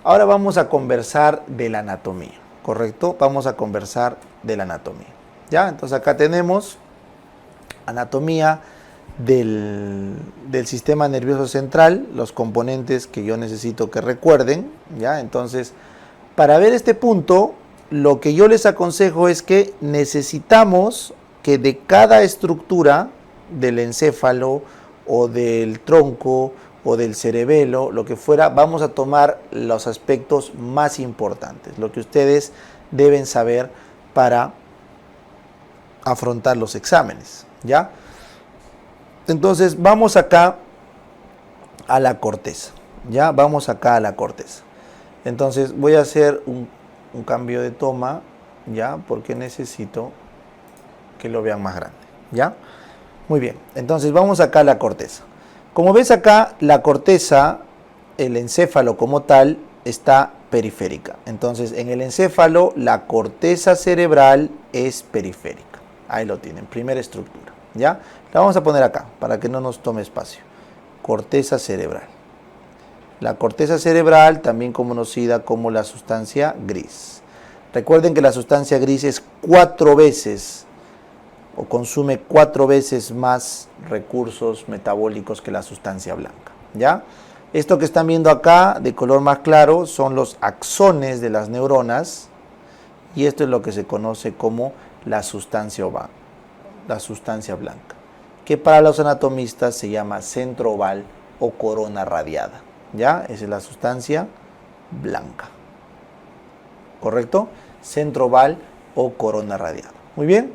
Ahora vamos a conversar de la anatomía, ¿correcto? Vamos a conversar de la anatomía, ¿ya? Entonces acá tenemos anatomía del sistema nervioso central, los componentes que yo necesito que recuerden, ¿ya? Entonces, para ver este punto, lo que yo les aconsejo es que necesitamos que de cada estructura del encéfalo o del tronco o del cerebelo, lo que fuera, vamos a tomar los aspectos más importantes, lo que ustedes deben saber para afrontar los exámenes, ¿ya? Entonces vamos acá a la corteza, ¿ya? Vamos acá a la corteza. Entonces voy a hacer un cambio de toma, ¿ya? Porque necesito que lo vean más grande, ¿ya? Muy bien, entonces vamos acá a la corteza. Como ves acá, la corteza, el encéfalo como tal, está periférica. Entonces en el encéfalo, la corteza cerebral es periférica. Ahí lo tienen, primera estructura, ¿ya? La vamos a poner acá, para que no nos tome espacio. Corteza cerebral. La corteza cerebral, también conocida como la sustancia gris. Recuerden que la sustancia gris es 4 veces o consume 4 veces más recursos metabólicos que la sustancia blanca, ¿ya? Esto que están viendo acá de color más claro son los axones de las neuronas y esto es lo que se conoce como la sustancia oval, la sustancia blanca, que para los anatomistas se llama centro oval o corona radiada, ¿ya? Esa es la sustancia blanca, ¿correcto? Centro oval o corona radiada. Muy bien,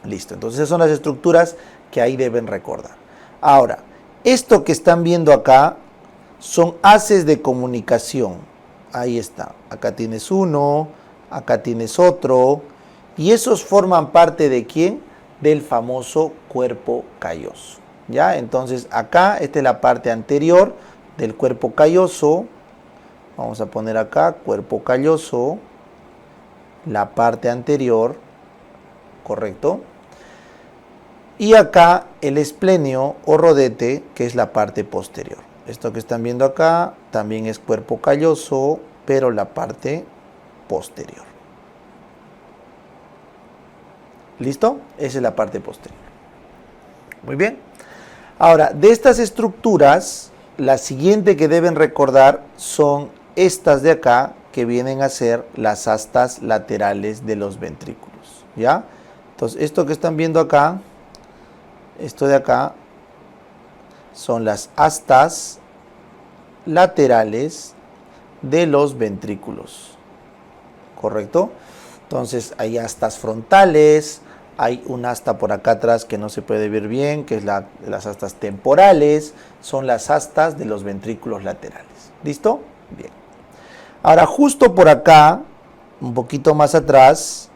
listo. Entonces esas son las estructuras que ahí deben recordar. Ahora, esto que están viendo acá son haces de comunicación. Ahí está. Acá tienes uno, acá tienes otro. Y esos forman parte de ¿quién? Del famoso cuerpo calloso, ¿ya? Entonces acá, esta es la parte anterior del cuerpo calloso. Vamos a poner acá, cuerpo calloso. La parte anterior, ¿correcto? Y acá el esplenio o rodete, que es la parte posterior. Esto que están viendo acá también es cuerpo calloso, pero la parte posterior. ¿Listo? Esa es la parte posterior. Muy bien. Ahora, de estas estructuras, la siguiente que deben recordar son estas de acá, que vienen a ser las astas laterales de los ventrículos, ¿ya? Entonces, esto que están viendo acá, esto de acá, son las astas laterales de los ventrículos, ¿correcto? Entonces, hay astas frontales, hay un asta por acá atrás que no se puede ver bien, que es las astas temporales, son las astas de los ventrículos laterales. ¿Listo? Bien. Ahora, justo por acá, un poquito más atrás,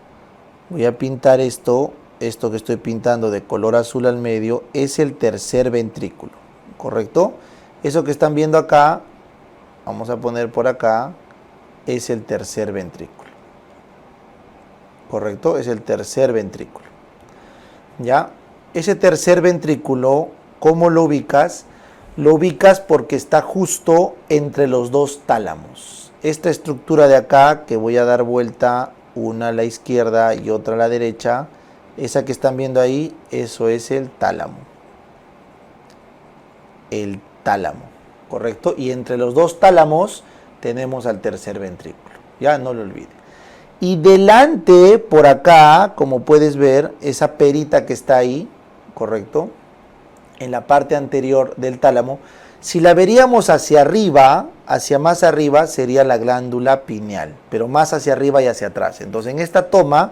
voy a pintar esto que estoy pintando de color azul al medio, es el tercer ventrículo, ¿correcto? Eso que están viendo acá, vamos a poner por acá, es el tercer ventrículo, ¿correcto? Es el tercer ventrículo, ¿ya? Ese tercer ventrículo, ¿cómo lo ubicas? Lo ubicas porque está justo entre los dos tálamos. Esta estructura de acá, que voy a dar vuelta, una a la izquierda y otra a la derecha, esa que están viendo ahí, eso es el tálamo. El tálamo, ¿correcto? Y entre los dos tálamos tenemos al tercer ventrículo, ya no lo olviden. Y delante, por acá, como puedes ver, esa perita que está ahí, ¿correcto? En la parte anterior del tálamo, si la veríamos hacia arriba, hacia más arriba, sería la glándula pineal, pero más hacia arriba y hacia atrás. Entonces, en esta toma,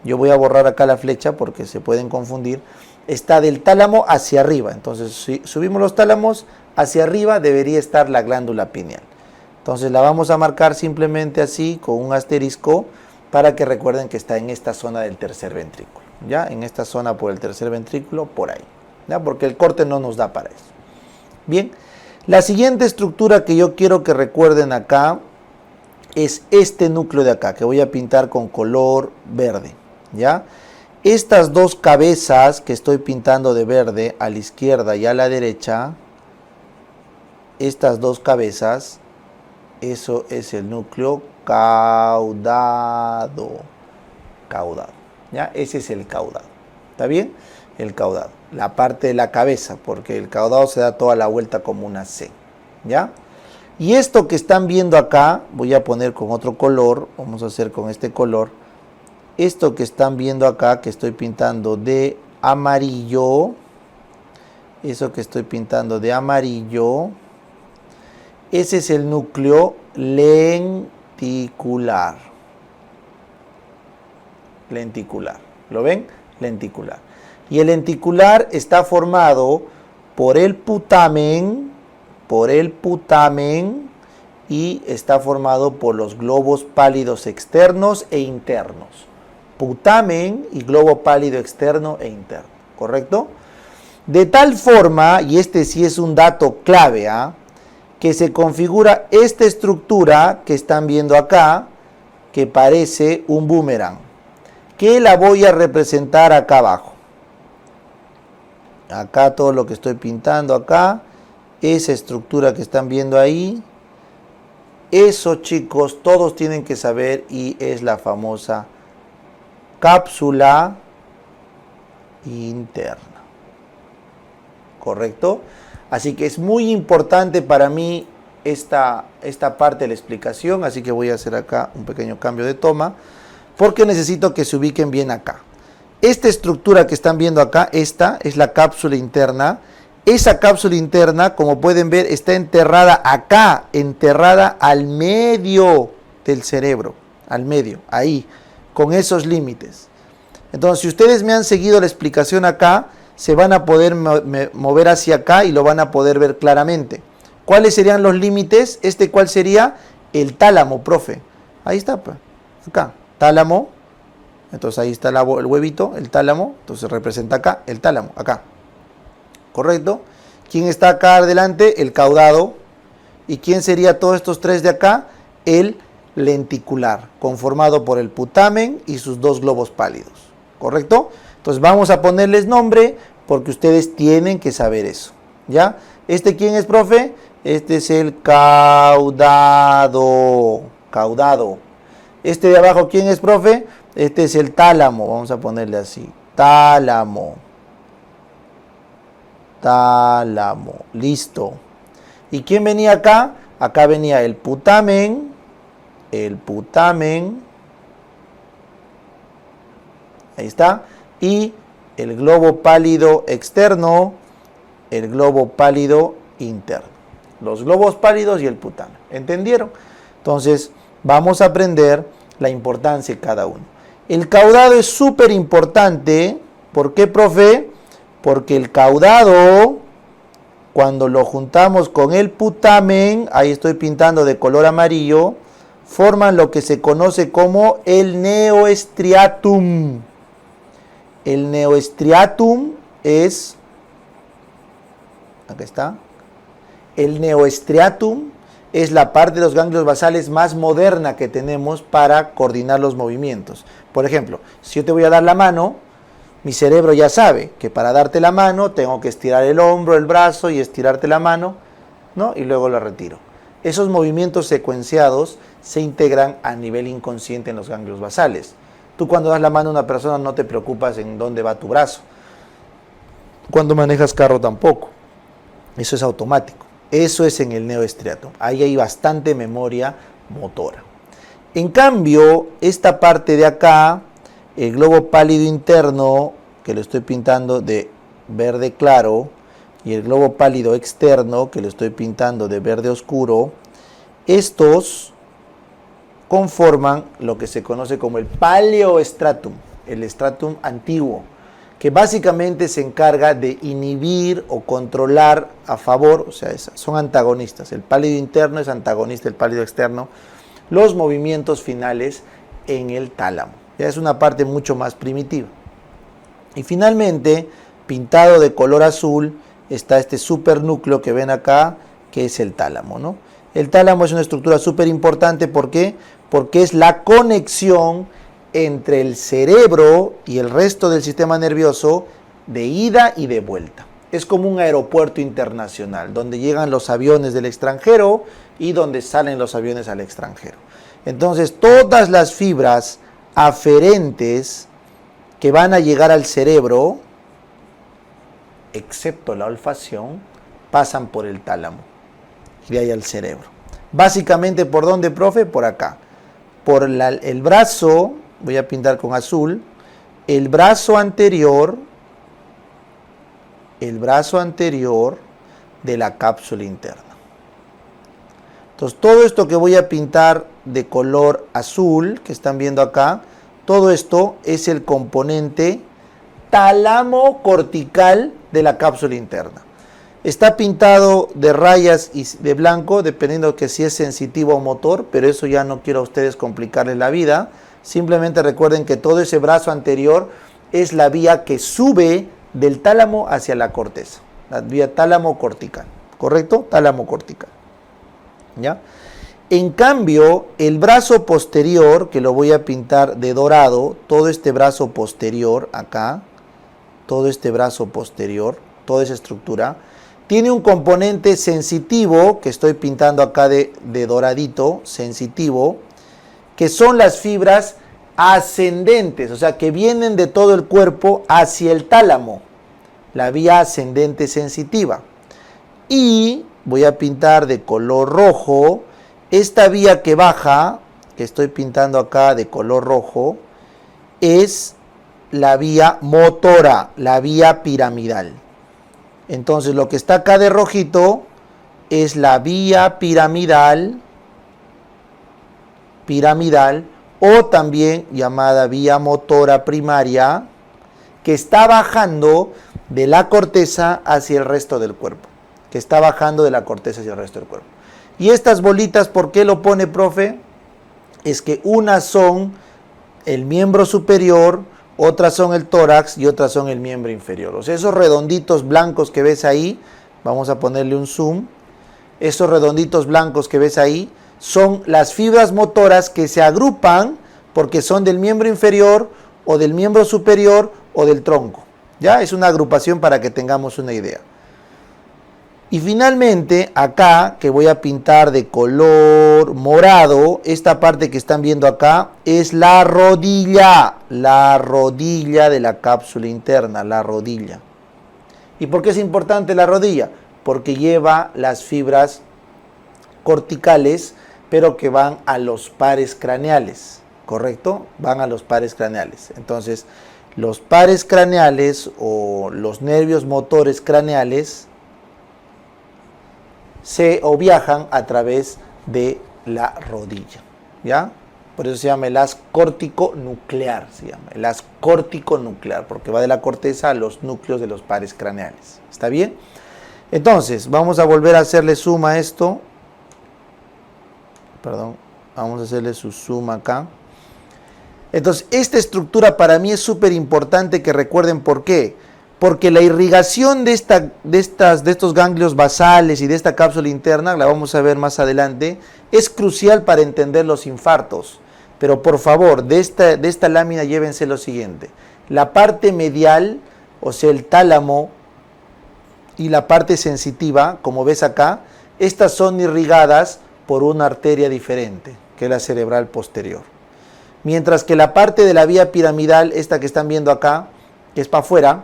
yo voy a borrar acá la flecha porque se pueden confundir, está del tálamo hacia arriba. Entonces, si subimos los tálamos, hacia arriba debería estar la glándula pineal. Entonces, la vamos a marcar simplemente así, con un asterisco, para que recuerden que está en esta zona del tercer ventrículo, ¿ya? En esta zona por el tercer ventrículo, por ahí, ¿ya? Porque el corte no nos da para eso. Bien, la siguiente estructura que yo quiero que recuerden acá es este núcleo de acá, que voy a pintar con color verde, ¿ya? Estas dos cabezas que estoy pintando de verde a la izquierda y a la derecha, estas dos cabezas Eso es el núcleo caudado. Caudado. ¿Ya? Ese es el caudado. ¿Está bien? El caudado. La parte de la cabeza, porque el caudado se da toda la vuelta como una C. ¿Ya? Y esto que están viendo acá, voy a poner con otro color, vamos a hacer con este color. Esto que están viendo acá, que estoy pintando de amarillo, eso que estoy pintando de amarillo, ese es el núcleo lenticular. Lenticular. ¿Lo ven? Lenticular. Y el lenticular está formado por el putamen, y está formado por los globos pálidos externos e internos. Putamen y globo pálido externo e interno. ¿Correcto? De tal forma, y este sí es un dato clave, que se configura esta estructura que están viendo acá, que parece un boomerang, que la voy a representar acá abajo. Acá todo lo que estoy pintando acá, esa estructura que están viendo ahí, eso, chicos, todos tienen que saber, y es la famosa cápsula interna. ¿Correcto? Así que es muy importante para mí esta parte de la explicación, así que voy a hacer acá un pequeño cambio de toma, porque necesito que se ubiquen bien acá. Esta estructura que están viendo acá, esta es la cápsula interna. Esa cápsula interna, como pueden ver, está enterrada acá, enterrada al medio del cerebro, al medio, ahí, con esos límites. Entonces, si ustedes me han seguido la explicación acá, se van a poder mover hacia acá y lo van a poder ver claramente. ¿Cuáles serían los límites? ¿Cuál sería? El tálamo, profe. Ahí está, pues, acá, tálamo. Entonces ahí está el huevito, el tálamo. Entonces representa acá, el tálamo, acá. ¿Correcto? ¿Quién está acá adelante? El caudado. ¿Y quién sería todos estos tres de acá? El lenticular, conformado por el putamen y sus dos globos pálidos. ¿Correcto? Entonces vamos a ponerles nombre porque ustedes tienen que saber eso. ¿Ya? ¿Quién es, profe? Este es el caudado. Caudado. De abajo, ¿quién es, profe? Este es el tálamo. Vamos a ponerle así. Tálamo. Tálamo. Listo. ¿Y quién venía acá? Acá venía el putamen. El putamen. Ahí está. Y el globo pálido externo. El globo pálido interno. Los globos pálidos y el putamen. ¿Entendieron? Entonces, vamos a aprender la importancia de cada uno. El caudado es súper importante. ¿Por qué, profe? Porque el caudado, cuando lo juntamos con el putamen, ahí estoy pintando de color amarillo, forman lo que se conoce como el neostriatum. El neostriatum es, acá está, el neostriatum es la parte de los ganglios basales más moderna que tenemos para coordinar los movimientos. Por ejemplo, si yo te voy a dar la mano, mi cerebro ya sabe que para darte la mano tengo que estirar el hombro, el brazo y estirarte la mano, ¿no? Y luego la retiro. Esos movimientos secuenciados se integran a nivel inconsciente en los ganglios basales. Tú cuando das la mano a una persona no te preocupas en dónde va tu brazo. Cuando manejas carro tampoco. Eso es automático. Eso es en el neostriatum. Ahí hay bastante memoria motora. En cambio, esta parte de acá, el globo pálido interno, que lo estoy pintando de verde claro, y el globo pálido externo, que lo estoy pintando de verde oscuro, estos conforman lo que se conoce como el paleostratum, el stratum antiguo, que básicamente se encarga de inhibir o controlar a favor, o sea, son antagonistas. El pálido interno es antagonista del pálido externo, los movimientos finales en el tálamo. Ya es una parte mucho más primitiva. Y finalmente, pintado de color azul, está este supernúcleo que ven acá, que es el tálamo, ¿no? El tálamo es una estructura súper importante, ¿por qué? Porque es la conexión entre el cerebro y el resto del sistema nervioso de ida y de vuelta. Es como un aeropuerto internacional, donde llegan los aviones del extranjero y donde salen los aviones al extranjero. Entonces, todas las fibras aferentes que van a llegar al cerebro, excepto la olfacción, pasan por el tálamo y de ahí al cerebro. Básicamente, ¿por dónde, profe? Por acá. Por el brazo, voy a pintar con azul, el brazo anterior de la cápsula interna. Entonces, todo esto que voy a pintar de color azul, que están viendo acá, todo esto es el componente tálamo cortical de la cápsula interna. Está pintado de rayas y de blanco, dependiendo que si es sensitivo o motor, pero eso ya no quiero a ustedes complicarles la vida. Simplemente recuerden que todo ese brazo anterior es la vía que sube del tálamo hacia la corteza, la vía tálamo cortical, ¿correcto? Tálamo cortical, ¿ya? En cambio, el brazo posterior, que lo voy a pintar de dorado, todo este brazo posterior acá, todo este brazo posterior, toda esa estructura, tiene un componente sensitivo, que estoy pintando acá de doradito, sensitivo, que son las fibras ascendentes, o sea, que vienen de todo el cuerpo hacia el tálamo, la vía ascendente sensitiva. Y voy a pintar de color rojo, esta vía que baja, que estoy pintando acá de color rojo, es la vía motora, la vía piramidal. Entonces, lo que está acá de rojito es la vía piramidal, o también llamada vía motora primaria, que está bajando de la corteza hacia el resto del cuerpo. Y estas bolitas, ¿por qué lo pone, profe? Es que unas son el miembro superior, otras son el tórax y otras son el miembro inferior. O sea, esos redonditos blancos que ves ahí, vamos a ponerle un zoom, esos redonditos blancos que ves ahí son las fibras motoras que se agrupan porque son del miembro inferior o del miembro superior o del tronco. ¿Ya? Es una agrupación para que tengamos una idea. Y finalmente, acá, que voy a pintar de color morado, esta parte que están viendo acá es la rodilla de la cápsula interna, la rodilla. ¿Y por qué es importante la rodilla? Porque lleva las fibras corticales, pero que van a los pares craneales, ¿correcto? Van a los pares craneales. Entonces, los pares craneales o los nervios motores craneales viajan a través de la rodilla, ¿ya? Por eso se llama el haz córtico-nuclear, porque va de la corteza a los núcleos de los pares craneales. ¿Está bien? Entonces, vamos a volver a hacerle zoom a esto. Perdón, vamos a hacerle su zoom acá. Entonces, esta estructura para mí es súper importante que recuerden por qué. Porque la irrigación de estos ganglios basales y de esta cápsula interna, la vamos a ver más adelante, es crucial para entender los infartos. Pero por favor, de esta lámina llévense lo siguiente. La parte medial, o sea, el tálamo y la parte sensitiva, como ves acá, estas son irrigadas por una arteria diferente, que es la cerebral posterior. Mientras que la parte de la vía piramidal, esta que están viendo acá, que es para afuera,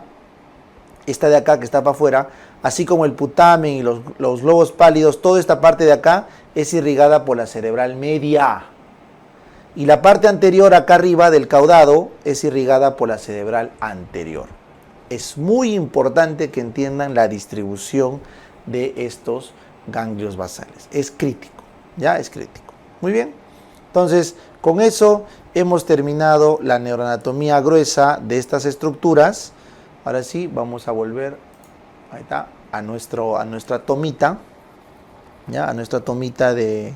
esta de acá que está para afuera, así como el putamen y los globos pálidos, toda esta parte de acá es irrigada por la cerebral media. Y la parte anterior acá arriba del caudado es irrigada por la cerebral anterior. Es muy importante que entiendan la distribución de estos ganglios basales. Es crítico, ¿ya? Es crítico. Muy bien. Entonces, con eso hemos terminado la neuroanatomía gruesa de estas estructuras. Ahora sí, vamos a volver, ahí está, a nuestra tomita, ¿ya? A nuestra tomita del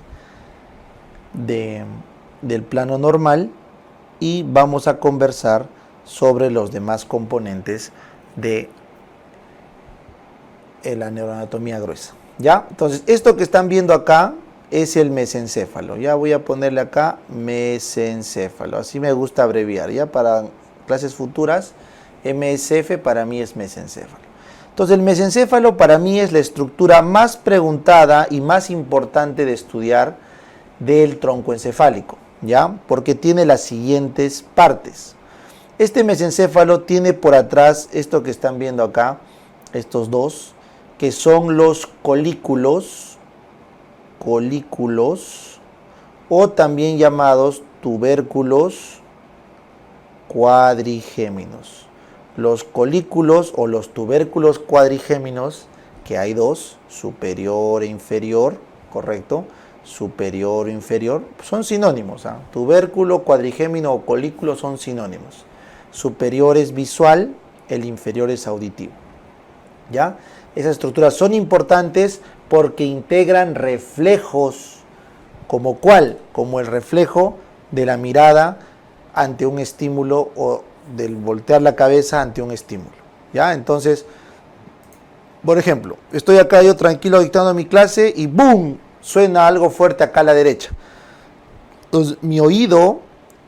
plano normal, y vamos a conversar sobre los demás componentes de la neuroanatomía gruesa, ¿ya? Entonces, esto que están viendo acá es el mesencéfalo. Ya voy a ponerle acá mesencéfalo, así me gusta abreviar, ya para clases futuras. MSF para mí es mesencéfalo. Entonces el mesencéfalo para mí es la estructura más preguntada y más importante de estudiar del tronco encefálico, ¿ya? Porque tiene las siguientes partes. Este mesencéfalo tiene por atrás esto que están viendo acá, estos dos, que son los colículos, o también llamados tubérculos cuadrigéminos. Los colículos o los tubérculos cuadrigéminos, que hay dos, superior e inferior, ¿correcto? Superior e inferior, son sinónimos, ¿eh? Tubérculo, cuadrigémino o colículo son sinónimos. Superior es visual, el inferior es auditivo, ¿ya? Esas estructuras son importantes porque integran reflejos, ¿como cuál? Como el reflejo de la mirada ante un estímulo o del voltear la cabeza ante un estímulo, ¿ya? Entonces, por ejemplo, estoy acá yo tranquilo dictando mi clase y ¡boom! Suena algo fuerte acá a la derecha. Entonces, mi oído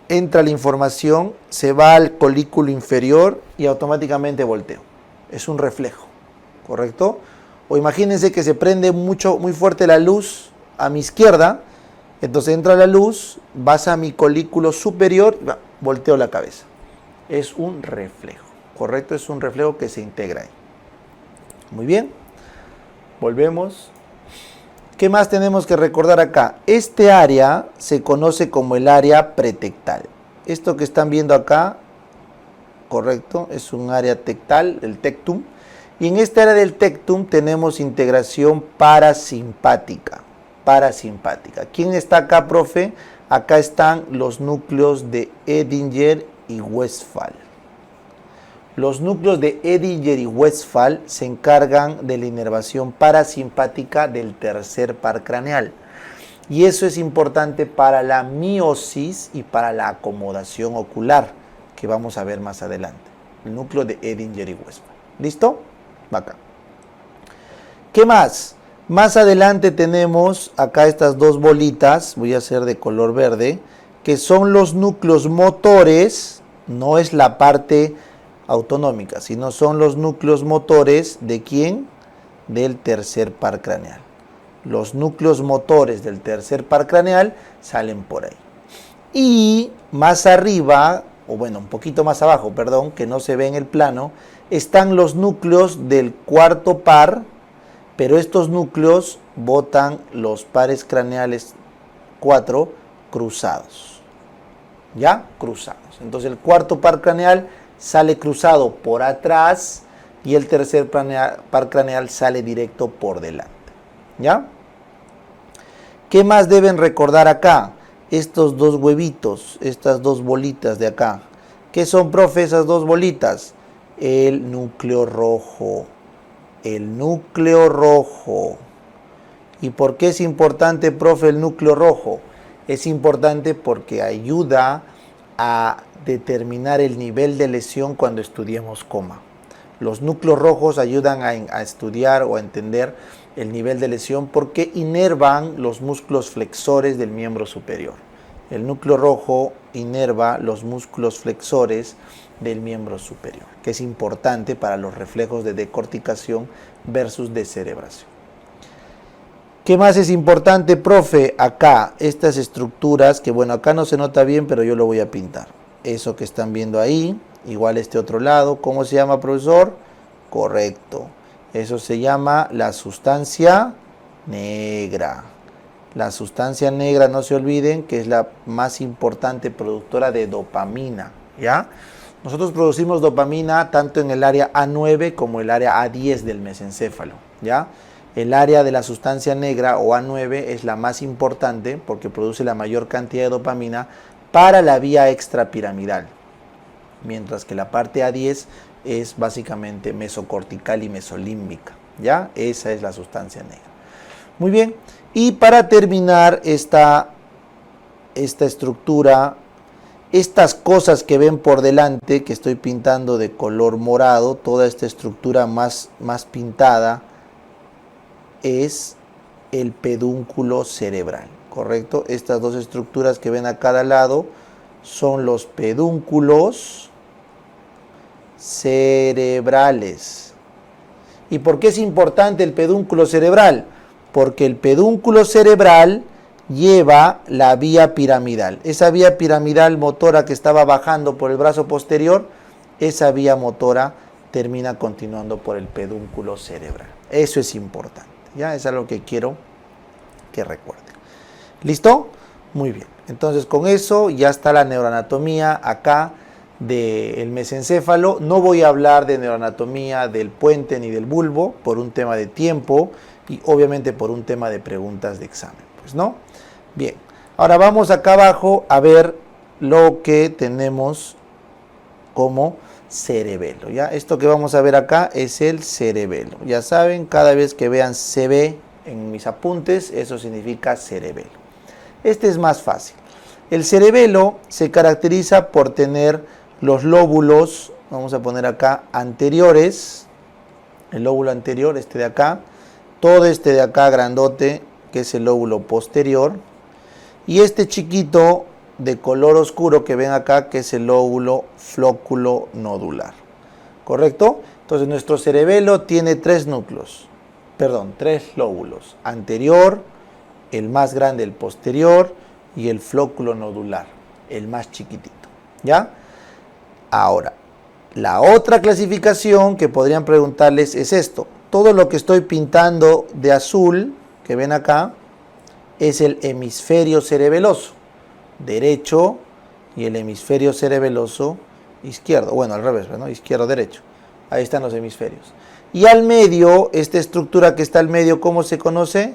entra la información, se va al colículo inferior y automáticamente volteo. Es un reflejo, ¿correcto? O imagínense que se prende muy fuerte la luz a mi izquierda, entonces entra la luz, vas a mi colículo superior y volteo la cabeza. Es un reflejo, ¿correcto? Es un reflejo que se integra ahí. Muy bien, volvemos. ¿Qué más tenemos que recordar acá? Este área se conoce como el área pretectal. Esto que están viendo acá, correcto, es un área tectal, el tectum. Y en esta área del tectum tenemos integración parasimpática. ¿Quién está acá, profe? Acá están los núcleos de Edinger y Westphal. Los núcleos de Edinger y Westphal se encargan de la inervación parasimpática del tercer par craneal. Y eso es importante para la miosis y para la acomodación ocular, que vamos a ver más adelante. El núcleo de Edinger y Westphal. ¿Listo? Bacán. ¿Qué más? Más adelante tenemos acá estas dos bolitas, voy a hacer de color verde, que son los núcleos motores, no es la parte autonómica, sino son los núcleos motores ¿de quién? Del tercer par craneal. Los núcleos motores del tercer par craneal salen por ahí. Y más arriba, o bueno, un poquito más abajo, perdón, que no se ve en el plano, están los núcleos del cuarto par, pero estos núcleos botan los pares craneales 4 cruzados. ¿Ya? Cruzados. Entonces el cuarto par craneal sale cruzado por atrás y el tercer par craneal sale directo por delante. ¿Ya? ¿Qué más deben recordar acá? Estos dos huevitos, estas dos bolitas de acá. ¿Qué son, profe, esas dos bolitas? El núcleo rojo. El núcleo rojo. ¿Y por qué es importante, profe, el núcleo rojo? Es importante porque ayuda a determinar el nivel de lesión cuando estudiemos coma. Los núcleos rojos ayudan a estudiar o a entender el nivel de lesión porque inervan los músculos flexores del miembro superior. El núcleo rojo inerva los músculos flexores del miembro superior, que es importante para los reflejos de decorticación versus descerebración. ¿Qué más es importante, profe? Acá, estas estructuras, que bueno, acá no se nota bien, pero yo lo voy a pintar. Eso que están viendo ahí, igual este otro lado, ¿cómo se llama, profesor? Correcto. Eso se llama la sustancia negra. La sustancia negra, no se olviden, que es la más importante productora de dopamina, ¿ya? Nosotros producimos dopamina tanto en el área A9 como el área A10 del mesencéfalo, ¿ya? El área de la sustancia negra o A9 es la más importante porque produce la mayor cantidad de dopamina para la vía extrapiramidal, mientras que la parte A10 es básicamente mesocortical y mesolímbica, ¿ya? Esa es la sustancia negra. Muy bien, y para terminar esta estructura, estas cosas que ven por delante, que estoy pintando de color morado, toda esta estructura más pintada, es el pedúnculo cerebral, ¿correcto? Estas dos estructuras que ven a cada lado son los pedúnculos cerebrales. ¿Y por qué es importante el pedúnculo cerebral? Porque el pedúnculo cerebral lleva la vía piramidal. Esa vía piramidal motora que estaba bajando por el brazo posterior, esa vía motora termina continuando por el pedúnculo cerebral. Eso es importante, ¿ya? Es algo que quiero que recuerden. ¿Listo? Muy bien. Entonces con eso ya está la neuroanatomía acá del mesencéfalo. No voy a hablar de neuroanatomía del puente ni del bulbo por un tema de tiempo y obviamente por un tema de preguntas de examen, pues, ¿no? Bien. Ahora vamos acá abajo a ver lo que tenemos como cerebelo, ¿ya? Esto que vamos a ver acá es el cerebelo. Ya saben, cada vez que vean CB en mis apuntes, eso significa cerebelo. Este es más fácil. El cerebelo se caracteriza por tener los lóbulos, vamos a poner acá, anteriores, el lóbulo anterior, este de acá, todo este de acá grandote, que es el lóbulo posterior, y este chiquito de color oscuro que ven acá, que es el lóbulo flóculo nodular. ¿Correcto? Entonces nuestro cerebelo tiene tres lóbulos. Anterior, el más grande, el posterior, y el flóculo nodular, el más chiquitito. ¿Ya? Ahora, la otra clasificación que podrían preguntarles es esto. Todo lo que estoy pintando de azul, que ven acá, es el hemisferio cerebeloso derecho y el hemisferio cerebeloso izquierdo. Bueno, al revés, ¿no? Izquierdo-derecho. Ahí están los hemisferios. Y al medio, esta estructura que está al medio, ¿cómo se conoce?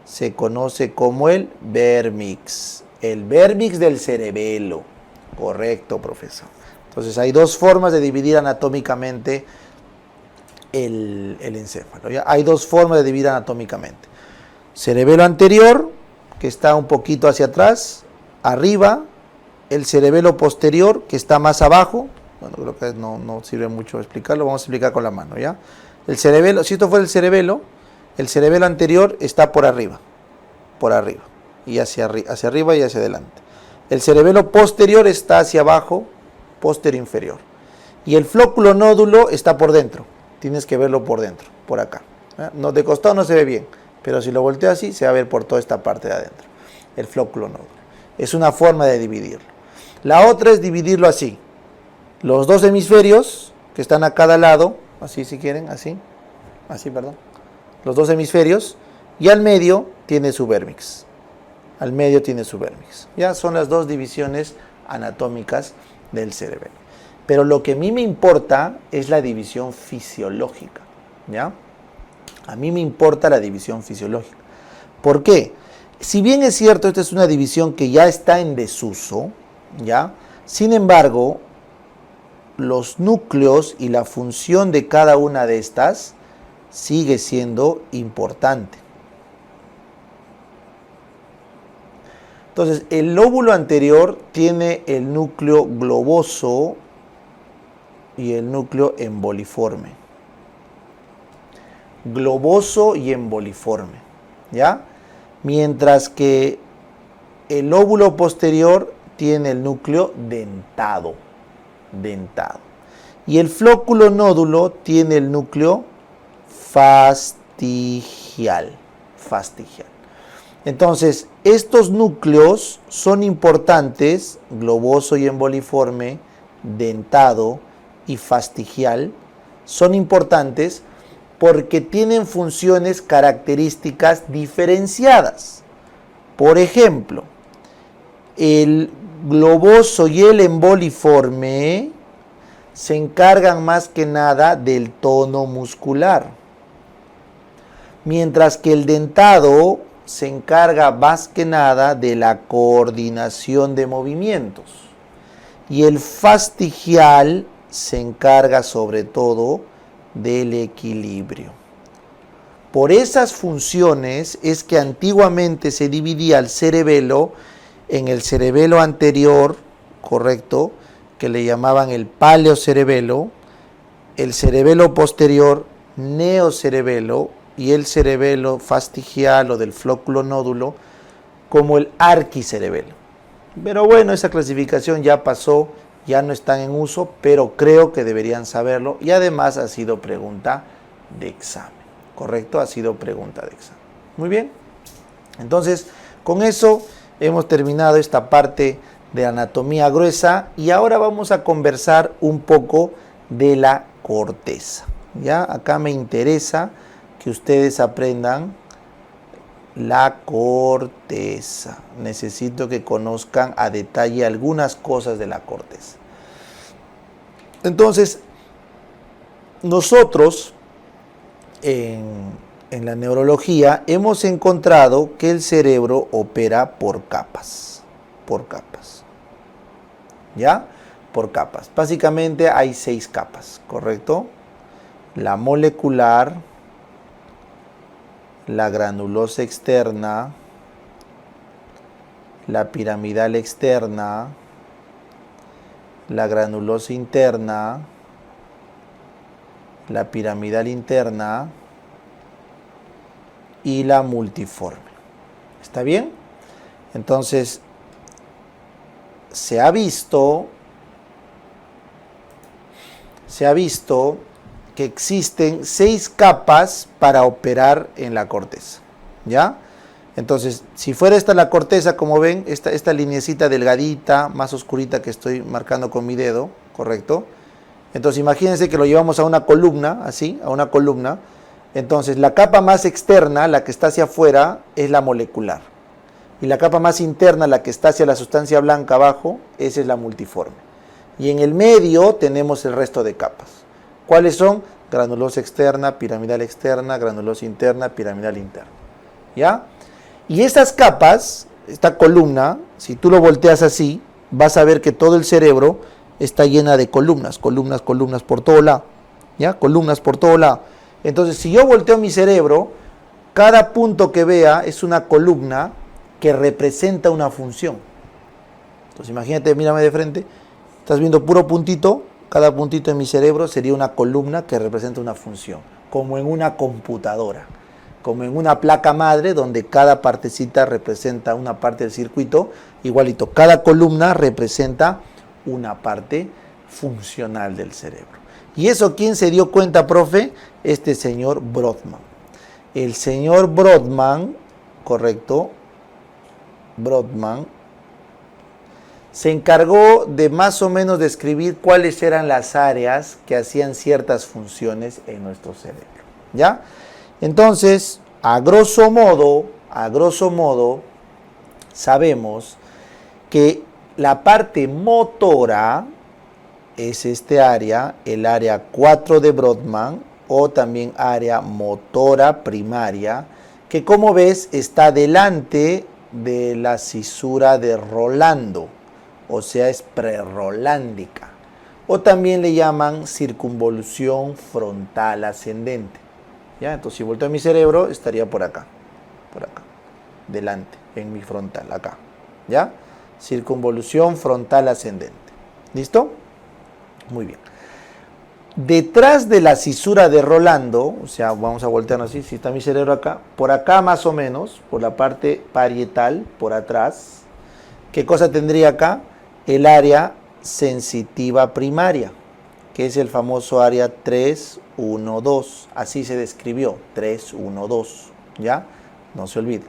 Se conoce como el vérmix. El vérmix del cerebelo. Correcto, profesor. Entonces hay dos formas de dividir anatómicamente el encéfalo, ¿ya? Hay dos formas de dividir anatómicamente. Cerebelo anterior, que está un poquito hacia atrás, arriba, el cerebelo posterior, que está más abajo. Bueno, creo que no sirve mucho explicarlo, vamos a explicar con la mano, ¿ya? El cerebelo, si esto fuera el cerebelo anterior está por arriba, y hacia arriba y hacia adelante. El cerebelo posterior está hacia abajo, posterior inferior. Y el flóculo nódulo está por dentro, tienes que verlo por dentro, por acá. No, de costado no se ve bien, pero si lo volteo así, se va a ver por toda esta parte de adentro, el flóculo nódulo. Es una forma de dividirlo. La otra es dividirlo así. Los dos hemisferios que están a cada lado, así si quieren, así, perdón. Los dos hemisferios, y al medio tiene su vérmix. Ya son las dos divisiones anatómicas del cerebelo. Pero lo que a mí me importa es la división fisiológica, ¿ya? A mí me importa la división fisiológica. ¿Por qué? Si bien es cierto, esta es una división que ya está en desuso, ¿ya? Sin embargo, los núcleos y la función de cada una de estas sigue siendo importante. Entonces, el lóbulo anterior tiene el núcleo globoso y el núcleo emboliforme. Globoso y emboliforme, ¿ya? Mientras que el lóbulo posterior tiene el núcleo dentado. Y el flóculo nódulo tiene el núcleo fastigial. Entonces, estos núcleos son importantes, globoso y emboliforme, dentado y fastigial, son importantes porque tienen funciones características diferenciadas. Por ejemplo, el globoso y el emboliforme se encargan más que nada del tono muscular, mientras que el dentado se encarga más que nada de la coordinación de movimientos y el fastigial se encarga sobre todo del equilibrio. Por esas funciones es que antiguamente se dividía el cerebelo en el cerebelo anterior, correcto, que le llamaban el paleocerebelo, el cerebelo posterior, neocerebelo, y el cerebelo fastigial o del flóculo nódulo como el arquicerebelo. Pero bueno, esa clasificación ya pasó, ya no están en uso, pero creo que deberían saberlo y además ha sido pregunta de examen. ¿Correcto? Ha sido pregunta de examen. Muy bien. Entonces, con eso hemos terminado esta parte de anatomía gruesa y ahora vamos a conversar un poco de la corteza. ¿Ya? Acá me interesa que ustedes aprendan la corteza. Necesito que conozcan a detalle algunas cosas de la corteza. Entonces, nosotros en la neurología hemos encontrado que el cerebro opera por capas. Por capas. ¿Ya? Por capas. Básicamente hay 6 capas, ¿correcto? La molecular, la granulosa externa, la piramidal externa, la granulosa interna, la piramidal interna y la multiforme. ¿Está bien? Entonces, se ha visto que existen 6 capas para operar en la corteza. ¿Ya? Entonces, si fuera esta la corteza, como ven, esta lineecita delgadita, más oscurita que estoy marcando con mi dedo, ¿correcto? Entonces, imagínense que lo llevamos a una columna, así, a una columna. Entonces, la capa más externa, la que está hacia afuera, es la molecular. Y la capa más interna, la que está hacia la sustancia blanca abajo, esa es la multiforme. Y en el medio tenemos el resto de capas. ¿Cuáles son? Granulosa externa, piramidal externa, granulosa interna, piramidal interna. ¿Ya? Y estas capas, esta columna, si tú lo volteas así, vas a ver que todo el cerebro está llena de columnas por todo lado. ¿Ya? Columnas por todo lado. Entonces, si yo volteo mi cerebro, cada punto que vea es una columna que representa una función. Entonces, imagínate, mírame de frente, estás viendo puro puntito. Cada puntito en mi cerebro sería una columna que representa una función, como en una computadora, como en una placa madre donde cada partecita representa una parte del circuito, igualito, cada columna representa una parte funcional del cerebro. ¿Y eso quién se dio cuenta, profe? Este señor Brodmann. El señor Brodmann, correcto, Brodmann, se encargó de más o menos describir cuáles eran las áreas que hacían ciertas funciones en nuestro cerebro. ¿Ya? Entonces, a grosso modo, sabemos que la parte motora es este área, el área 4 de Brodmann, o también área motora primaria, que como ves está delante de la cisura de Rolando. O sea, es prerolándica. O también le llaman circunvolución frontal ascendente. ¿Ya? Entonces, si volteo a mi cerebro, estaría por acá, delante, en mi frontal, acá. ¿Ya? Circunvolución frontal ascendente. ¿Listo? Muy bien. Detrás de la cisura de Rolando, o sea, vamos a voltearnos así, si está mi cerebro acá, por acá más o menos, por la parte parietal, por atrás, ¿qué cosa tendría acá? El área sensitiva primaria, que es el famoso área 3-1-2. Así se describió, 3-1-2. ¿Ya? No se olvide.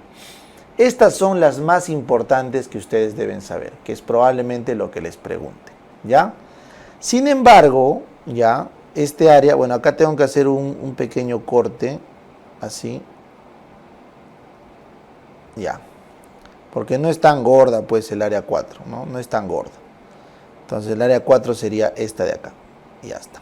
Estas son las más importantes que ustedes deben saber, que es probablemente lo que les pregunte. ¿Ya? Sin embargo, ya, este área, bueno, acá tengo que hacer un pequeño corte, así. Ya. Porque no es tan gorda, pues, el área 4, ¿no? No es tan gorda. Entonces, el área 4 sería esta de acá. Y ya está.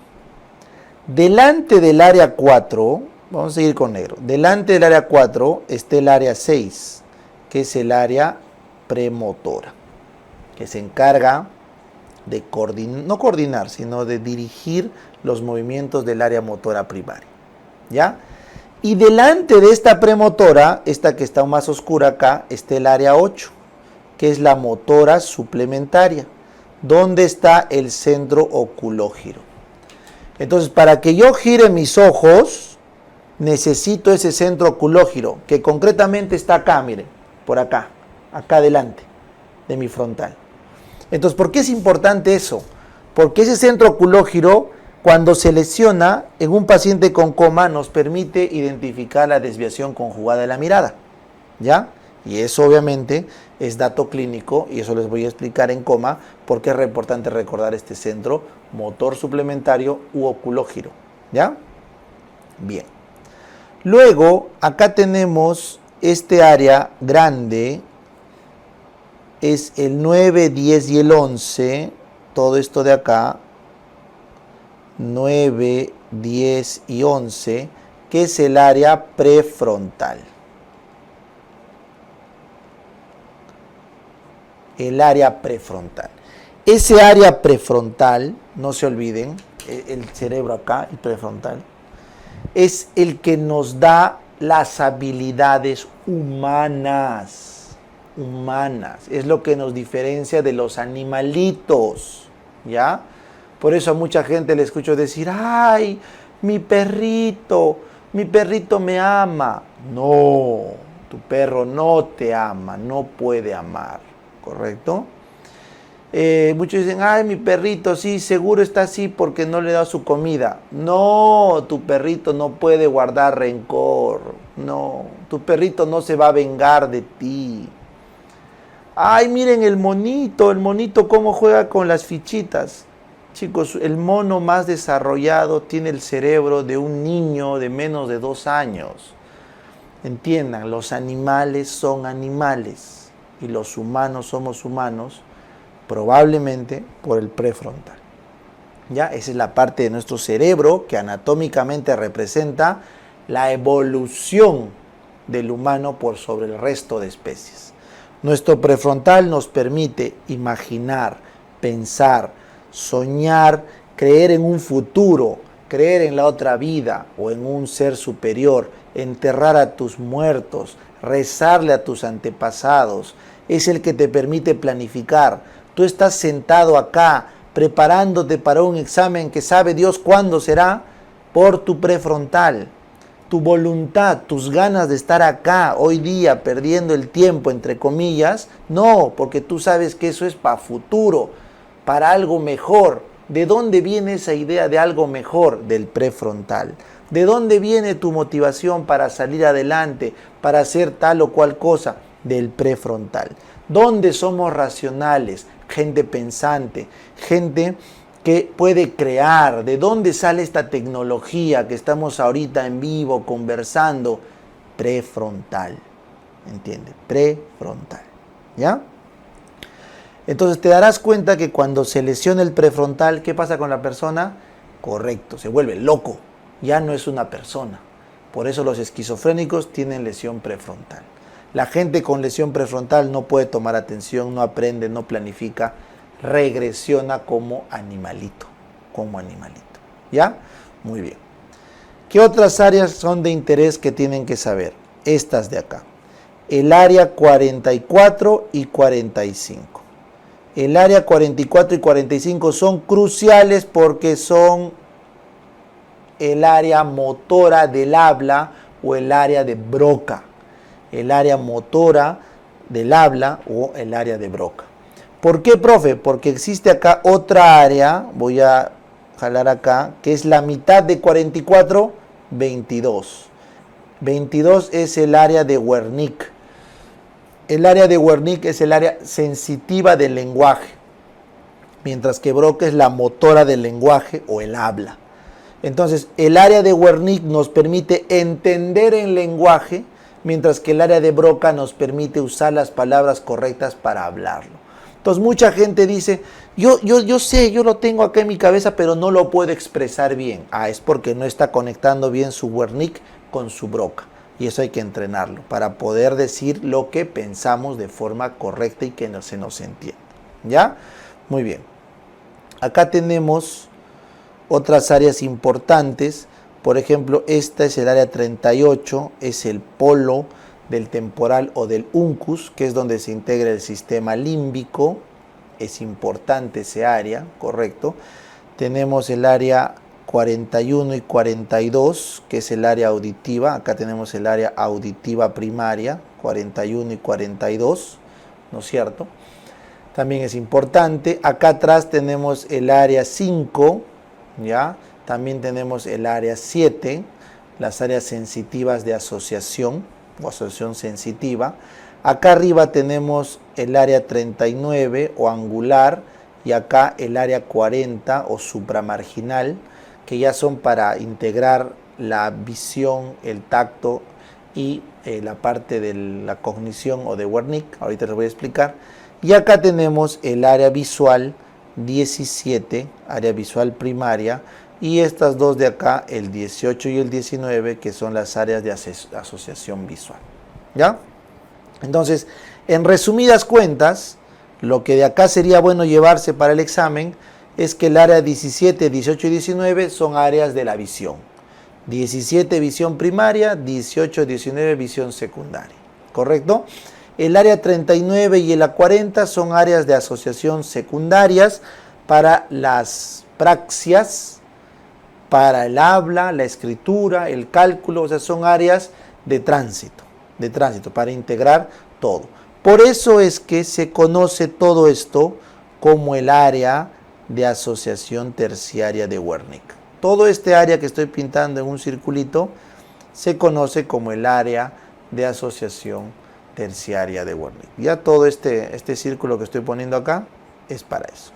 Delante del área 4, vamos a seguir con negro. Delante del área 4 está el área 6, que es el área premotora, que se encarga de no coordinar, sino de dirigir los movimientos del área motora primaria. ¿Ya? Y delante de esta premotora, esta que está más oscura acá, está el área 8, que es la motora suplementaria, donde está el centro oculógiro. Entonces, para que yo gire mis ojos, necesito ese centro oculógiro, que concretamente está acá, miren, por acá, acá adelante de mi frontal. Entonces, ¿por qué es importante eso? Porque ese centro oculógiro Cuando se lesiona en un paciente con coma, nos permite identificar la desviación conjugada de la mirada, ¿ya? Y eso obviamente es dato clínico y eso les voy a explicar en coma porque es importante recordar este centro motor suplementario u oculógiro, ¿ya? Bien. Luego, acá tenemos este área grande, es el 9, 10 y el 11, todo esto de acá, 9, 10 y 11, que es el área prefrontal. El área prefrontal. Ese área prefrontal, no se olviden, el cerebro acá, el prefrontal, es el que nos da las habilidades humanas. Es lo que nos diferencia de los animalitos, ¿ya? Por eso a mucha gente le escucho decir, ay, mi perrito me ama. No, tu perro no te ama, no puede amar, ¿correcto? Muchos dicen, ay, mi perrito, sí, seguro está así porque no le da su comida. No, tu perrito no puede guardar rencor. No, tu perrito no se va a vengar de ti. Ay, miren el monito cómo juega con las fichitas. Chicos, el mono más desarrollado tiene el cerebro de un niño de menos de 2 años. Entiendan, los animales son animales y los humanos somos humanos, probablemente por el prefrontal. ¿Ya? Esa es la parte de nuestro cerebro que anatómicamente representa la evolución del humano por sobre el resto de especies. Nuestro prefrontal nos permite imaginar, pensar, soñar, creer en un futuro, creer en la otra vida o en un ser superior, enterrar a tus muertos, rezarle a tus antepasados. Es el que te permite planificar. Tú estás sentado acá preparándote para un examen que sabe Dios cuándo será por tu prefrontal. Tu voluntad, tus ganas de estar acá hoy día perdiendo el tiempo, entre comillas, no, porque tú sabes que eso es para futuro, para algo mejor. ¿De dónde viene esa idea de algo mejor? Del prefrontal. ¿De dónde viene tu motivación para salir adelante, para hacer tal o cual cosa? Del prefrontal. ¿Dónde somos racionales? Gente pensante, gente que puede crear. ¿De dónde sale esta tecnología que estamos ahorita en vivo conversando? Prefrontal. ¿Entiendes? Prefrontal. ¿Ya? Entonces te darás cuenta que cuando se lesiona el prefrontal, ¿qué pasa con la persona? Correcto, se vuelve loco. Ya no es una persona. Por eso los esquizofrénicos tienen lesión prefrontal. La gente con lesión prefrontal no puede tomar atención, no aprende, no planifica, regresiona como animalito. ¿Ya? Muy bien. ¿Qué otras áreas son de interés que tienen que saber? Estas de acá. El área 44 y 45. El área 44 y 45 son cruciales porque son el área motora del habla o el área de Broca. El área motora del habla o el área de Broca. ¿Por qué, profe? Porque existe acá otra área, voy a jalar acá, que es la mitad de 44, 22. 22 es el área de Wernicke. El área de Wernicke es el área sensitiva del lenguaje, mientras que Broca es la motora del lenguaje o el habla. Entonces, el área de Wernicke nos permite entender el lenguaje, mientras que el área de Broca nos permite usar las palabras correctas para hablarlo. Entonces, mucha gente dice, yo sé, yo lo tengo acá en mi cabeza, pero no lo puedo expresar bien. Es porque no está conectando bien su Wernicke con su Broca. Y eso hay que entrenarlo para poder decir lo que pensamos de forma correcta y que no se nos entienda. ¿Ya? Muy bien. Acá tenemos otras áreas importantes. Por ejemplo, esta es el área 38, es el polo del temporal o del uncus, que es donde se integra el sistema límbico. Es importante ese área, correcto. Tenemos el área 41 y 42, que es el área auditiva. Acá tenemos el área auditiva primaria, 41 y 42, ¿no es cierto? También es importante. Acá atrás tenemos el área 5, ¿ya? También tenemos el área 7, las áreas sensitivas de asociación o asociación sensitiva. Acá arriba tenemos el área 39 o angular y acá el área 40 o supramarginal, que ya son para integrar la visión, el tacto y la parte de la cognición o de Wernicke. Ahorita les voy a explicar. Y acá tenemos el área visual 17, área visual primaria, y estas dos de acá, el 18 y el 19, que son las áreas de asociación visual. ¿Ya? Entonces, en resumidas cuentas, lo que de acá sería bueno llevarse para el examen es que el área 17, 18 y 19 son áreas de la visión. 17 visión primaria, 18, 19 visión secundaria. ¿Correcto? El área 39 y la 40 son áreas de asociación secundarias para las praxias, para el habla, la escritura, el cálculo, o sea, son áreas de tránsito, para integrar todo. Por eso es que se conoce todo esto como el área de asociación terciaria de Wernicke. Todo este área que estoy pintando en un circulito se conoce como el área de asociación terciaria de Wernicke. Ya todo este círculo que estoy poniendo acá es para eso.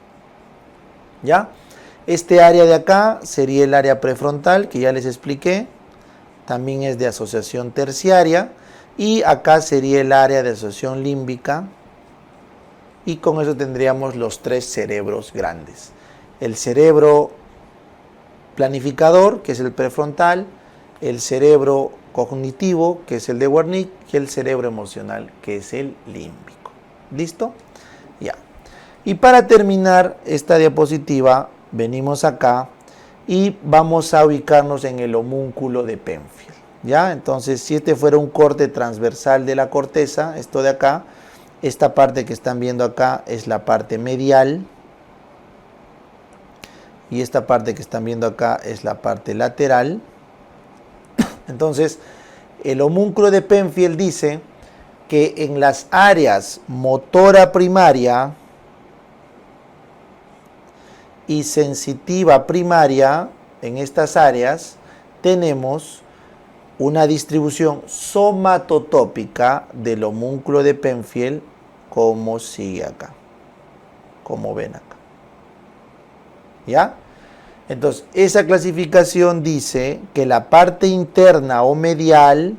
¿Ya? Este área de acá sería el área prefrontal, que ya les expliqué. También es de asociación terciaria. Y acá sería el área de asociación límbica. Y con eso tendríamos los tres cerebros grandes. El cerebro planificador, que es el prefrontal. El cerebro cognitivo, que es el de Wernicke. Y el cerebro emocional, que es el límbico. ¿Listo? Ya. Y para terminar esta diapositiva, venimos acá y vamos a ubicarnos en el homúnculo de Penfield. ¿Ya? Entonces, si este fuera un corte transversal de la corteza, esto de acá, esta parte que están viendo acá es la parte medial y esta parte que están viendo acá es la parte lateral. Entonces, el homúnculo de Penfield dice que en las áreas motora primaria y sensitiva primaria, en estas áreas tenemos una distribución somatotópica del homúnculo de Penfield como sigue acá, como ven acá. ¿Ya? Entonces, esa clasificación dice que la parte interna o medial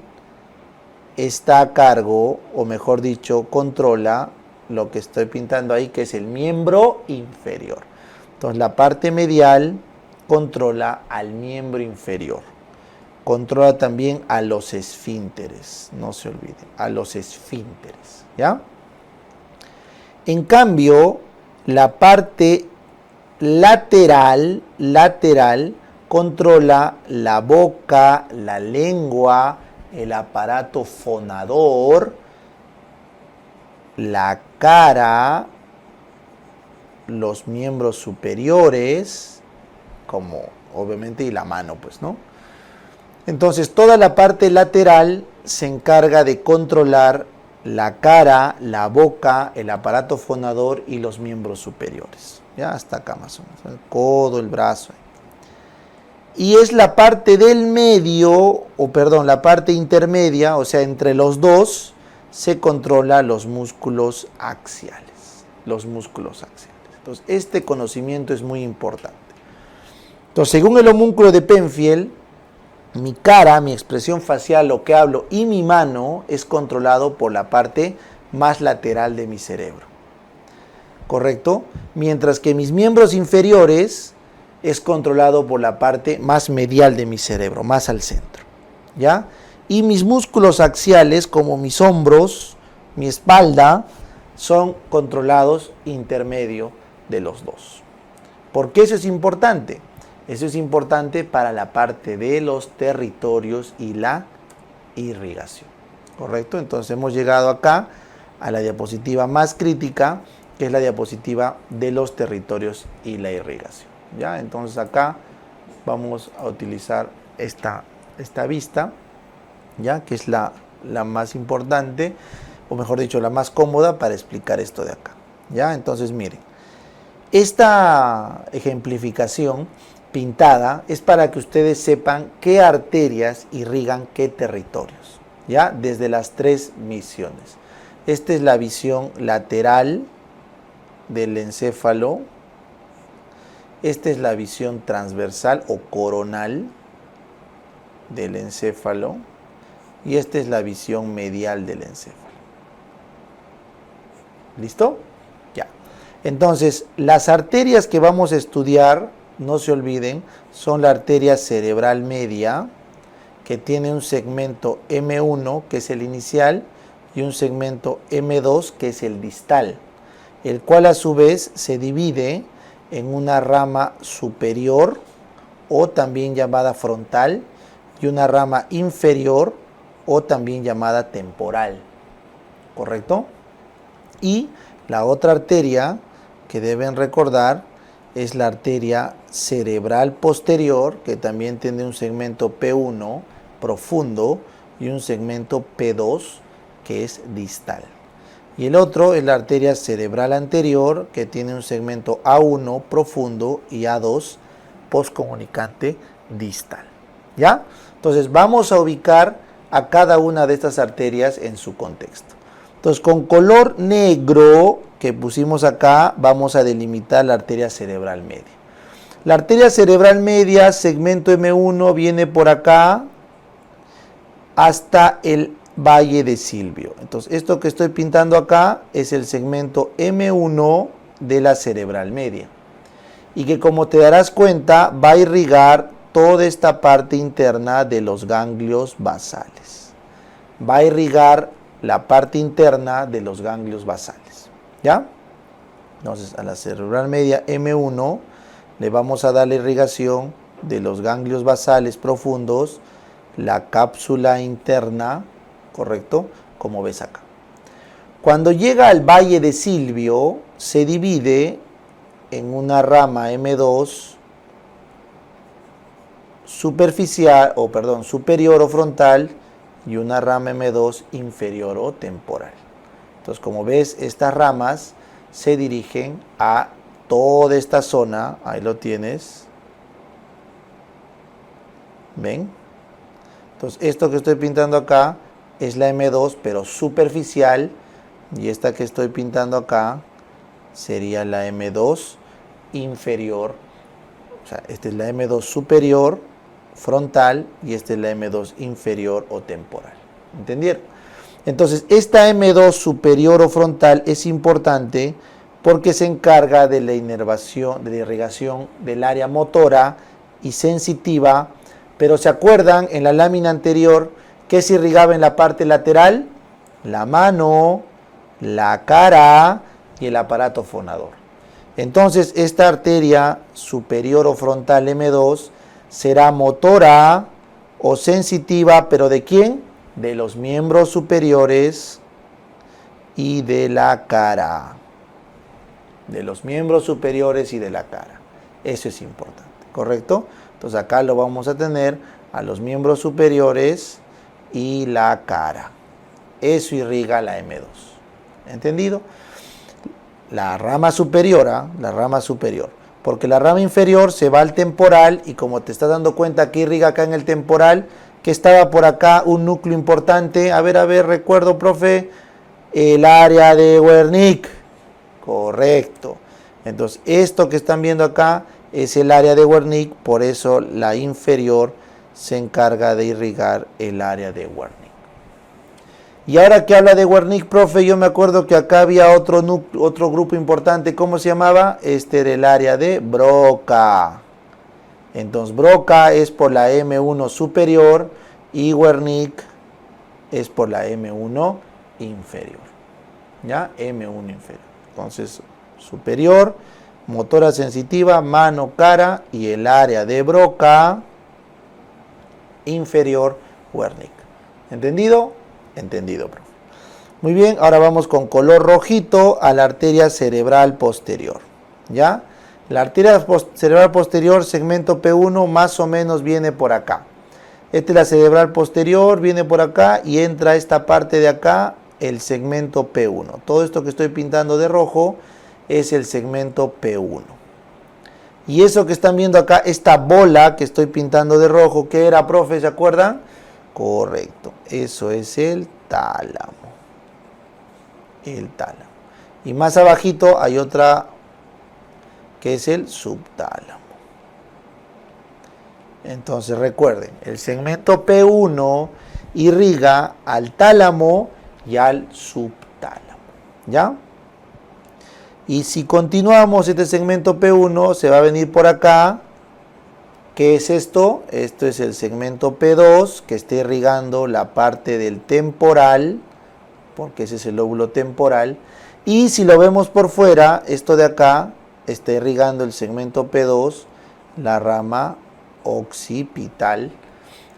está a cargo, o mejor dicho, controla lo que estoy pintando ahí, que es el miembro inferior. Entonces, la parte medial controla al miembro inferior. Controla también a los esfínteres, no se olviden, a los esfínteres, ¿ya? En cambio, la parte lateral controla la boca, la lengua, el aparato fonador, la cara, los miembros superiores, como obviamente, y la mano, pues, ¿no? Entonces, toda la parte lateral se encarga de controlar la cara, la boca, el aparato fonador y los miembros superiores. Ya hasta acá más o menos, el codo, el brazo. Y es la parte del medio, la parte intermedia, o sea, entre los dos, se controla los músculos axiales. Entonces, este conocimiento es muy importante. Entonces, según el homúnculo de Penfield, mi cara, mi expresión facial, lo que hablo y mi mano es controlado por la parte más lateral de mi cerebro. ¿Correcto? Mientras que mis miembros inferiores es controlado por la parte más medial de mi cerebro, más al centro. ¿Ya? Y mis músculos axiales, como mis hombros, mi espalda, son controlados intermedio de los dos. ¿Por qué eso es importante? Eso es importante para la parte de los territorios y la irrigación. ¿Correcto? Entonces hemos llegado acá a la diapositiva más crítica, que es la diapositiva de los territorios y la irrigación. ¿Ya? Entonces acá vamos a utilizar esta vista, ¿ya? Que es la más importante, o mejor dicho, la más cómoda para explicar esto de acá. ¿Ya? Entonces miren, esta ejemplificación pintada es para que ustedes sepan qué arterias irrigan qué territorios, ¿ya? Desde las tres misiones. Esta es la visión lateral del encéfalo. Esta es la visión transversal o coronal del encéfalo. Y esta es la visión medial del encéfalo. ¿Listo? Ya. Entonces, las arterias que vamos a estudiar, no se olviden, son la arteria cerebral media, que tiene un segmento M1, que es el inicial, y un segmento M2, que es el distal, el cual a su vez se divide en una rama superior, o también llamada frontal, y una rama inferior, o también llamada temporal. ¿Correcto? Y la otra arteria que deben recordar es la arteria cerebral posterior, que también tiene un segmento P1 profundo y un segmento P2 que es distal. Y el otro es la arteria cerebral anterior, que tiene un segmento A1 profundo y A2 postcomunicante distal. ¿Ya? Entonces vamos a ubicar a cada una de estas arterias en su contexto. Entonces, con color negro que pusimos acá, vamos a delimitar la arteria cerebral media. La arteria cerebral media, segmento M1, viene por acá hasta el Valle de Silvio. Entonces, esto que estoy pintando acá es el segmento M1 de la cerebral media. Y que, como te darás cuenta, va a irrigar toda esta parte interna de los ganglios basales. Va a irrigar la parte interna de los ganglios basales. ¿Ya? Entonces, a la cerebral media M1 le vamos a dar la irrigación de los ganglios basales profundos, la cápsula interna, ¿correcto? Como ves acá. Cuando llega al Valle de Silvio, se divide en una rama M2 superior o frontal, y una rama M2 inferior o temporal. Entonces, como ves, estas ramas se dirigen a toda esta zona. Ahí lo tienes. ¿Ven? Entonces, esto que estoy pintando acá es la M2, pero superficial. Y esta que estoy pintando acá sería la M2 inferior. O sea, esta es la M2 superior frontal y esta es la M2 inferior o temporal. ¿Entendieron? Entonces, esta M2 superior o frontal es importante porque se encarga de la inervación, de la irrigación del área motora y sensitiva. Pero ¿se acuerdan en la lámina anterior qué se irrigaba en la parte lateral? La mano, la cara y el aparato fonador. Entonces, esta arteria superior o frontal M2 será motora o sensitiva, ¿pero de quién? De los miembros superiores y de la cara. De los miembros superiores y de la cara. Eso es importante, ¿correcto? Entonces acá lo vamos a tener a los miembros superiores y la cara. Eso irriga la M2. ¿Entendido? La rama superior, porque la rama inferior se va al temporal y como te estás dando cuenta que irriga acá en el temporal, que estaba por acá un núcleo importante. A ver, recuerdo, profe, el área de Wernicke. Correcto. Entonces, esto que están viendo acá es el área de Wernicke, por eso la inferior se encarga de irrigar el área de Wernicke. Y ahora que habla de Wernicke, profe, yo me acuerdo que acá había otro grupo importante. ¿Cómo se llamaba? Este era el área de Broca. Entonces, Broca es por la M1 superior y Wernicke es por la M1 inferior. ¿Ya? M1 inferior. Entonces, superior, motora sensitiva, mano, cara, y el área de Broca, inferior, Wernicke. ¿Entendido? Entendido, profe. Muy bien, ahora vamos con color rojito a la arteria cerebral posterior. ¿Ya? La arteria cerebral posterior, segmento P1, más o menos viene por acá. Esta es la cerebral posterior, viene por acá y entra a esta parte de acá, el segmento P1. Todo esto que estoy pintando de rojo es el segmento P1. Y eso que están viendo acá, esta bola que estoy pintando de rojo, ¿qué era, profe? ¿Se acuerdan? Correcto, eso es el tálamo. El tálamo. Y más abajito hay otra que es el subtálamo. Entonces recuerden, el segmento P1 irriga al tálamo y al subtálamo. ¿Ya? Y si continuamos este segmento P1, se va a venir por acá. ¿Qué es esto? Esto es el segmento P2, que está irrigando la parte del temporal, porque ese es el lóbulo temporal. Y si lo vemos por fuera, esto de acá está irrigando el segmento P2, la rama occipital,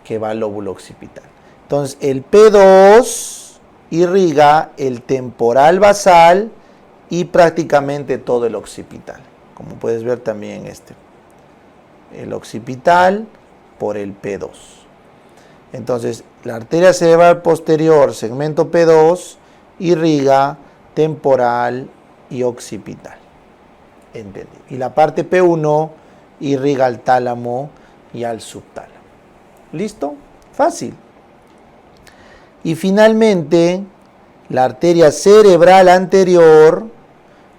que va al lóbulo occipital. Entonces, el P2 irriga el temporal basal y prácticamente todo el occipital. Como puedes ver también el occipital por el P2. Entonces, la arteria cerebral posterior, segmento P2, irriga temporal y occipital. ¿Entendido? Y la parte P1 irriga al tálamo y al subtálamo. ¿Listo? Fácil. Y finalmente, la arteria cerebral anterior,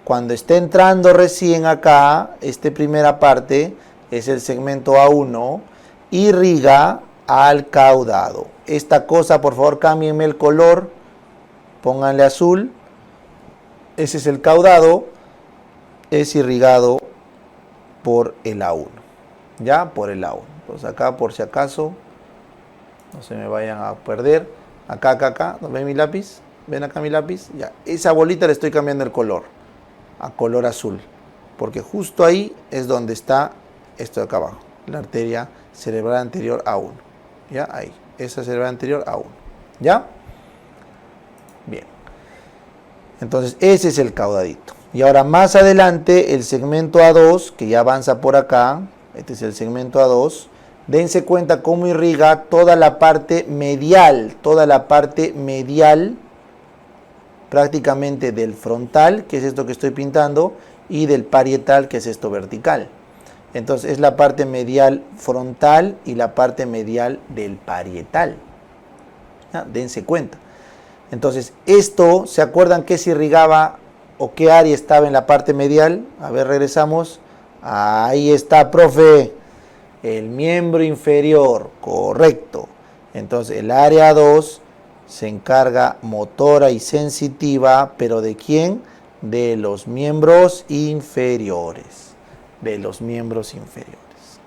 cuando está entrando recién acá, esta primera parte es el segmento A1, irriga al caudado. Esta cosa, por favor, cámbienme el color, pónganle azul. Ese es el caudado, es irrigado por el A1. ¿Ya? Por el A1. Entonces acá, por si acaso, no se me vayan a perder. Acá, ¿ven mi lápiz? ¿Ven acá mi lápiz? Ya, esa bolita le estoy cambiando el color a color azul, porque justo ahí es donde está esto de acá abajo, la arteria cerebral anterior A1. ¿Ya? Ahí, esa cerebral anterior A1. ¿Ya? Bien. Entonces, ese es el caudadito. Y ahora más adelante, el segmento A2, que ya avanza por acá, este es el segmento A2, dense cuenta cómo irriga toda la parte medial prácticamente del frontal, que es esto que estoy pintando, y del parietal, que es esto vertical. Entonces es la parte medial frontal y la parte medial del parietal. ¿Ya? Dense cuenta. Entonces esto, ¿se acuerdan qué se irrigaba o qué área estaba en la parte medial? A ver, regresamos. Ahí está, profe. El miembro inferior, correcto. Entonces el área 2 se encarga motora y sensitiva, pero ¿de quién? De los miembros inferiores. De los miembros inferiores.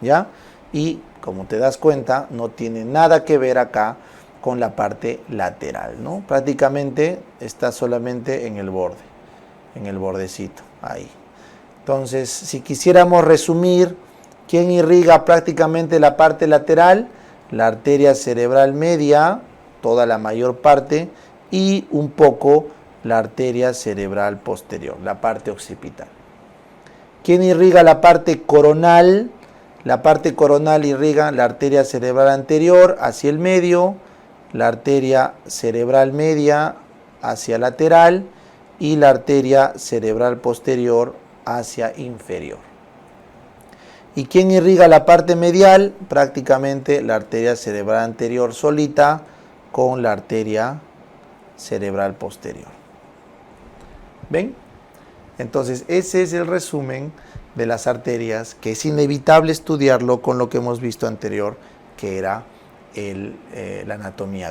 ¿Ya? Y como te das cuenta, no tiene nada que ver acá con la parte lateral, ¿no? Prácticamente está solamente en el borde, en el bordecito, ahí. Entonces, si quisiéramos resumir, ¿quién irriga prácticamente la parte lateral? La arteria cerebral media, toda la mayor parte, y un poco la arteria cerebral posterior, la parte occipital. ¿Quién irriga la parte coronal? La parte coronal irriga la arteria cerebral anterior hacia el medio, la arteria cerebral media hacia lateral y la arteria cerebral posterior hacia inferior. ¿Y quién irriga la parte medial? Prácticamente la arteria cerebral anterior solita con la arteria cerebral posterior. ¿Ven? Entonces ese es el resumen de las arterias, que es inevitable estudiarlo con lo que hemos visto anterior, que era la anatomía.